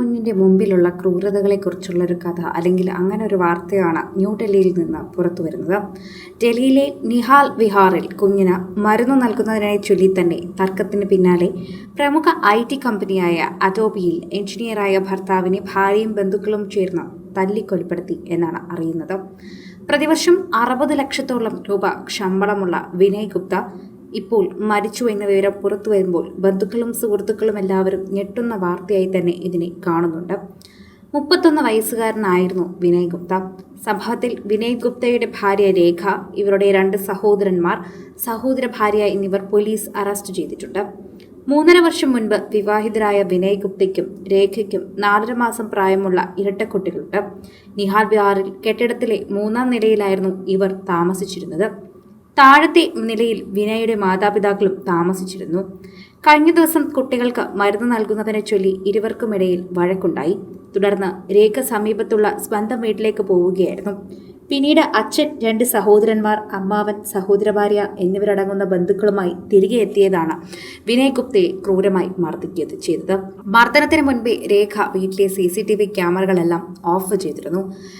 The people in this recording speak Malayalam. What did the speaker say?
കുഞ്ഞിൻ്റെ മുമ്പിലുള്ള ക്രൂരതകളെക്കുറിച്ചുള്ളൊരു കഥ അല്ലെങ്കിൽ അങ്ങനെ ഒരു വാർത്തയാണ് ന്യൂഡൽഹിയിൽ നിന്ന് പുറത്തു വരുന്നത്. ഡൽഹിയിലെ നിഹാൽ വിഹാറിൽ കുഞ്ഞിന് മരുന്ന് നൽകുന്നതിനെ ചൊല്ലി തന്നെ തർക്കത്തിന് പിന്നാലെ പ്രമുഖ IT കമ്പനിയായ അഡോബിയിൽ എഞ്ചിനീയറായ ഭർത്താവിനെ ഭാര്യയും ബന്ധുക്കളും ചേർന്ന് തല്ലിക്കൊലപ്പെടുത്തി എന്നാണ് അറിയുന്നത്. പ്രതിവർഷം 60 ലക്ഷത്തോളം രൂപ ശമ്പളമുള്ള വിനയ് ഗുപ്ത ഇപ്പോൾ മരിച്ചു എന്ന വിവരം പുറത്തു വരുമ്പോൾ ബന്ധുക്കളും സുഹൃത്തുക്കളും എല്ലാവരും ഞെട്ടുന്ന വാർത്തയായി തന്നെ ഇതിനെ കാണുന്നുണ്ട്. 31 വയസ്സുകാരനായിരുന്നു വിനയ് ഗുപ്ത. സംഭവത്തിൽ വിനയ് ഗുപ്തയുടെ ഭാര്യ രേഖ, ഇവരുടെ 2 സഹോദരന്മാർ, സഹോദര ഭാര്യ എന്നിവർ പോലീസ് അറസ്റ്റ് ചെയ്തിട്ടുണ്ട്. 3.5 വർഷം മുൻപ് വിവാഹിതരായ വിനയ് ഗുപ്തയ്ക്കും രേഖയ്ക്കും 4.5 മാസം പ്രായമുള്ള ഇരട്ടക്കുട്ടികളുണ്ട്. നിഹാൽ വിഹാറിൽ കെട്ടിടത്തിലെ 3-ാം നിലയിലായിരുന്നു ഇവർ താമസിച്ചിരുന്നത്. താഴത്തെ നിലയിൽ വിനയുടെ മാതാപിതാക്കളും താമസിച്ചിരുന്നു. കഴിഞ്ഞ ദിവസം കുട്ടികൾക്ക് മരുന്ന് നൽകുന്നതിനെ ചൊല്ലി ഇരുവർക്കുമിടയിൽ വഴക്കുണ്ടായി. തുടർന്ന് രേഖ സമീപത്തുള്ള സ്വന്തം വീട്ടിലേക്ക് പോവുകയായിരുന്നു. പിന്നീട് അച്ഛൻ, 2 സഹോദരന്മാർ, അമ്മാവൻ, സഹോദര ഭാര്യ എന്നിവരടങ്ങുന്ന ബന്ധുക്കളുമായി തിരികെ എത്തിയതാണ് വിനയ് ഗുപ്തയെ ക്രൂരമായി മർദ്ദിക്കുകയത് ചെയ്തത്. മർദ്ദനത്തിന് മുൻപേ രേഖ വീട്ടിലെ CCTV ക്യാമറകളെല്ലാം ഓഫ് ചെയ്തിരുന്നു.